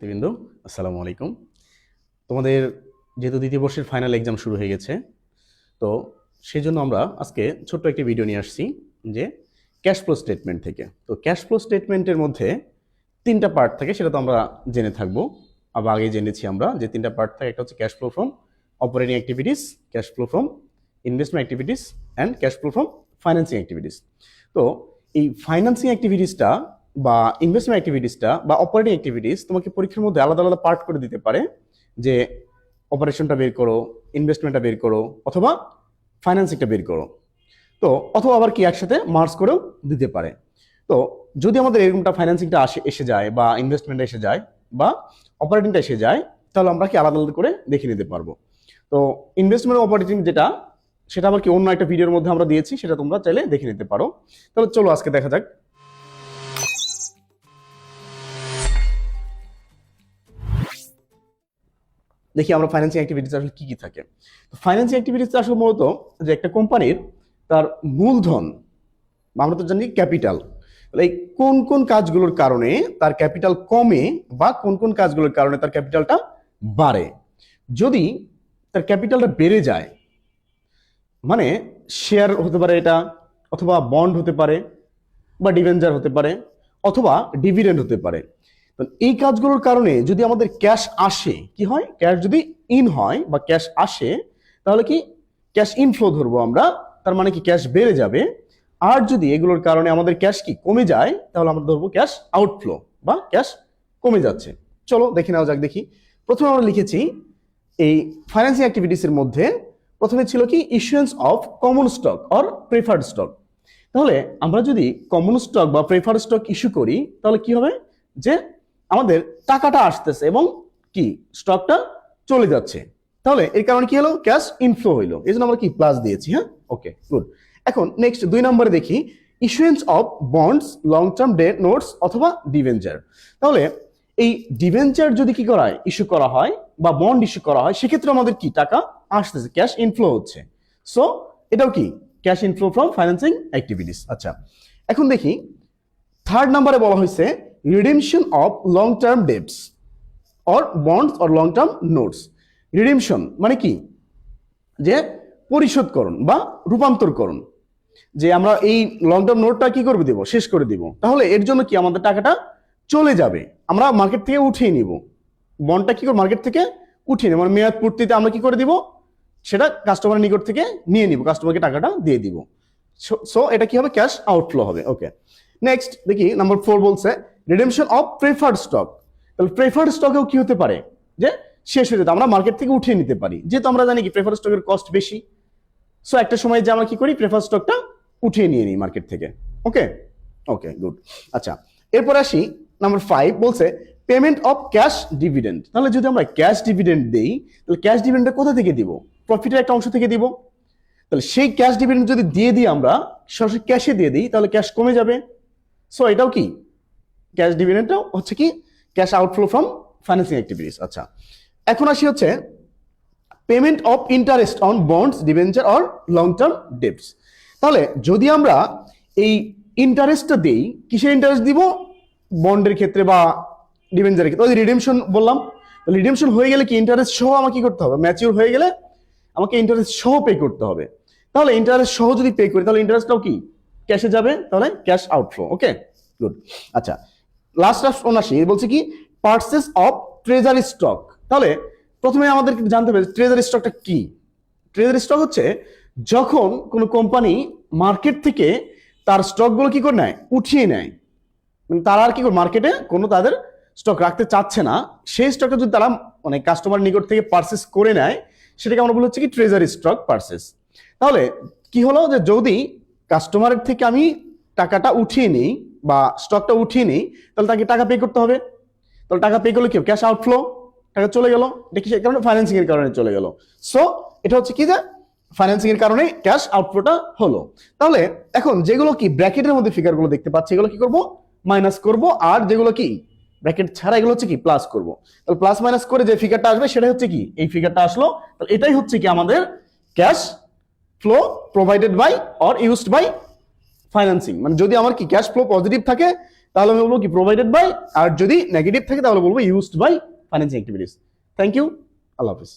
বিন্দু আসসালামু আলাইকুম। তোমাদের যেহেতু দ্বিতীয় বর্ষের ফাইনাল এক্সাম শুরু হয়ে গেছে, তো সেই জন্য আমরা আজকে ছোট্ট একটি ভিডিও নিয়ে আসছি যে ক্যাশ ফ্লো স্টেটমেন্ট থেকে। তো ক্যাশ ফ্লো স্টেটমেন্টের মধ্যে তিনটা পার্ট থাকে, সেটা তো আমরা জেনে থাকবো, আবার আগে জেনেছি আমরা যে তিনটা পার্ট থাকে। একটা হচ্ছে cash flow from operating activities, cash flow from investment activities and cash flow from financing activities. তো এই ফাইন্যান্সিং অ্যাক্টিভিটিসটা বা ইনভেস্টমেন্ট অ্যাক্টিভিটিসটা বা অপারেটিং অ্যাক্টিভিটিস তোমাকে পরীক্ষার মধ্যে আলাদা আলাদা পার্ট করে দিতে পারে, যে অপারেশনটা বের করো, ইনভেস্টমেন্টটা বের করো, অথবা ফাইন্যান্সিংটা বের করো। তো অথবা আবার কি একসাথে মার্জ করেও দিতে পারে। তো যদি আমাদের এরকমটা ফাইন্যান্সিংটা এসে যায় বা ইনভেস্টমেন্টটা এসে যায় বা অপারেটিংটা এসে যায়, তাহলে আমরা কি আলাদা আলাদা করে দেখে নিতে পারবো। তো ইনভেস্টমেন্ট অপারেটিং যেটা, সেটা আবার কি অন্য একটা ভিডিওর মধ্যে আমরা দিয়েছি, সেটা তোমরা চাইলে দেখে নিতে পারো। তাহলে চলো আজকে দেখা যাক। দেখি আমরা ফাইন্যান্সিং অ্যাক্টিভিটিস আসলে কি কি থাকে। তো ফাইন্যান্সিং অ্যাক্টিভিটিস আসলে মূলত যে একটা কোম্পানির তার মূলধন, আমরা তো জানি ক্যাপিটাল, এই কোন কোন কাজগুলোর কারণে তার ক্যাপিটাল কমে বা কোন কোন কাজগুলোর কারণে তার ক্যাপিটালটা বাড়ে। যদি তার ক্যাপিটালটা বেড়ে যায়, মানে শেয়ার হতে পারে এটা, অথবা বন্ড হতে পারে, বা ডিবেঞ্চার হতে পারে, অথবা ডিভিডেন্ড হতে পারে। তো এই কাজগুলোর কারণে যদি আমাদের ক্যাশ আসে, কি হয়, ক্যাশ যদি ইন হয় বা ক্যাশ আসে, তাহলে কি ক্যাশ ইনফ্লো ধরবো আমরা, তার মানে কি ক্যাশ বেড়ে যাবে। আর যদি এগুলোর কারণে আমাদের ক্যাশ কি কমে যায়, তাহলে আমরা ধরবো ক্যাশ আউটফ্লো বা ক্যাশ কমে যাচ্ছে। চলো দেখে নেওয়া যাক। দেখি, প্রথমে আমরা লিখেছি এই ফাইন্যান্সিং অ্যাক্টিভিটিসের মধ্যে প্রথমে ছিল কি issuance of common stock or preferred stock. তাহলে আমরা যদি কমন স্টক বা প্রেফার্ড স্টক ইস্যু করি, তাহলে কি হবে, যে আমাদের টাকাটা আসতেছে এবং কি স্টকটা চলে যাচ্ছে। তাহলে এর কারণে কি হলো, ক্যাশ ইনফ্লো হইলো, এই জন্য আমরা কি প্লাস দিয়েছি। হ্যাঁ, ওকে, গুড। এখন নেক্সট 2 নম্বরে দেখি issuance of bonds, long term debt notes অথবা ডিভেঞ্চার। তাহলে এই ডিভেঞ্চার যদি কি করা হয়, ইস্যু করা হয় বা বন্ড ইস্যু করা হয়, সেক্ষেত্রে আমাদের কি টাকা আসতেছে, ক্যাশ ইনফ্লো হচ্ছে। সো এটাও কি cash inflow from financing activities. আচ্ছা, এখন দেখি 3rd নম্বরে বলা হয়েছে redemption of long term debts or bonds or long term notes. Redemption মানে কি, যে পরিশোধকরণ বা রূপান্তরকরণ, যে আমরা এই লং টার্ম নোটটা কি করবে দিব, শেষ করে দিব। তাহলে এর জন্য কি আমাদের টাকাটা চলে যাবে, আমরা মার্কেট থেকে উঠিয়ে নিব। বন্ডটা কি করে মার্কেট থেকে উঠিয়ে নেব, মানে মেয়াদ পূর্তিতে আমরা কি করে দিব, সেটা কাস্টমারের নিকট থেকে নিয়ে নিব, কাস্টমারকে টাকাটা দিয়ে দিব। সো এটা কি হবে, ক্যাশ আউটফ্লো হবে। ওকে, নেক্সট দেখি নাম্বার 4 বলছে রিডেমশন অফ প্রেফার্ড স্টক। তাহলে প্রেফার্ড স্টকেও কি হতে পারে, যে শেষ হয়ে যেতে আমরা মার্কেট থেকে উঠিয়ে নিতে পারি, যেহেতু আমরা জানি কি প্রেফার্ড স্টকের কস্ট বেশি। সো একটা সময় যে আমরা কি করি, প্রেফার্ড স্টকটা উঠিয়ে নিয়ে নিই মার্কেট থেকে। ওকে, ওকে, গুড। আচ্ছা, এরপর আসি নাম্বার 5 বলছে পেমেন্ট অফ ক্যাশ ডিভিডেন্ড। তাহলে যদি আমরা ক্যাশ ডিভিডেন্ড দেই, তাহলে ক্যাশ ডিভিডেন্ডটা কোথা থেকে দিব, প্রফিটের একটা অংশ থেকে দিব। তাহলে সেই ক্যাশ ডিভিডেন্ড যদি দিয়ে দিই, আমরা সরাসরি ক্যাশে দিয়ে দিই, তাহলে ক্যাশ কমে যাবে। সো এটাও কি ক্যাশ ডিভিডেন্ডটাও হচ্ছে কি cash outflow from financing activities. আচ্ছা, এখন আসি হচ্ছে payment of interest on bonds, debenture or long term debts. তাহলে যদি আমরা এই ইন্টারেস্টটা দেই, কিসের ইন্টারেস্ট দিব, বন্ডের ক্ষেত্রে বা ডিবেঞ্চারের ক্ষেত্রে। ওই রিডেমশন বললাম, রিডেমশন হয়ে গেলে কি ইন্টারেস্ট সহ আমাকে কি করতে হবে, ম্যাচিউর হয়ে গেলে আমাকে ইন্টারেস্ট সহ পে করতে হবে। তাহলে ইন্টারেস্ট সহ যদি পে করি, তাহলে ইন্টারেস্টটাও কি ক্যাশে যাবে, তাহলে ক্যাশ আউটফ্লো। ওকে, গুড। আচ্ছা, লাস্ট আসি বলছে কি পারচেস অফ ট্রেজারি স্টক। তাহলে প্রথমে আমাদের জানতে হবে ট্রেজারি স্টকটা কি। ট্রেজারি স্টক হচ্ছে যখন কোনো কোম্পানি মার্কেট থেকে তার স্টকগুলো কি করে নেয়, উঠিয়ে নেয়, মানে তারা আর কি করে মার্কেটে কোনো তাদের স্টক রাখতে চাচ্ছে না, সেই স্টকটা যদি তারা মানে কাস্টমার নিকট থেকে পারচেস করে নেয়, সেটাকে আমরা বলি হচ্ছে কি ট্রেজারি স্টক পারচেস। তাহলে কি হলো, যে যদি কাস্টমারের থেকে আমি টাকাটা উঠিয়ে নিই বা স্টকটা উঠিয়ে নিই, তাহলে তাকে টাকা পে করতে হবে। তাহলে টাকা পে করলে কি ক্যাশ আউটফ্লো, টাকা চলে গেল, এটা কি কারণে, ফাইন্যান্সিং এর কারণে চলে গেল। সো এটা হচ্ছে কি, যে ফাইন্যান্সিং এর কারণে ক্যাশ আউটফ্লোটা হলো। তাহলে এখন যেগুলো কি ব্র্যাকেটের মধ্যে ফিগারগুলো দেখতে পাচ্ছি, এগুলো কি করব, মাইনাস করব, আর যেগুলো কি ব্র্যাকেট ছাড়া এগুলো হচ্ছে কি প্লাস করব। তাহলে প্লাস মাইনাস করে যে ফিগারটা আসবে, সেটা হচ্ছে কি এই ফিগারটা আসলো। তাহলে এটাই হচ্ছে কি আমাদের cash flow provided by or used by financing. মানে যদি আমার কি ক্যাশ ফ্লো পজিটিভ থাকে, তাহলে আমি বলবো কি প্রোভাইডেড বাই, আর যদি নেগেটিভ থাকে তাহলে বলবো used by financing activities. Thank you, আল্লাহ হাফিজ।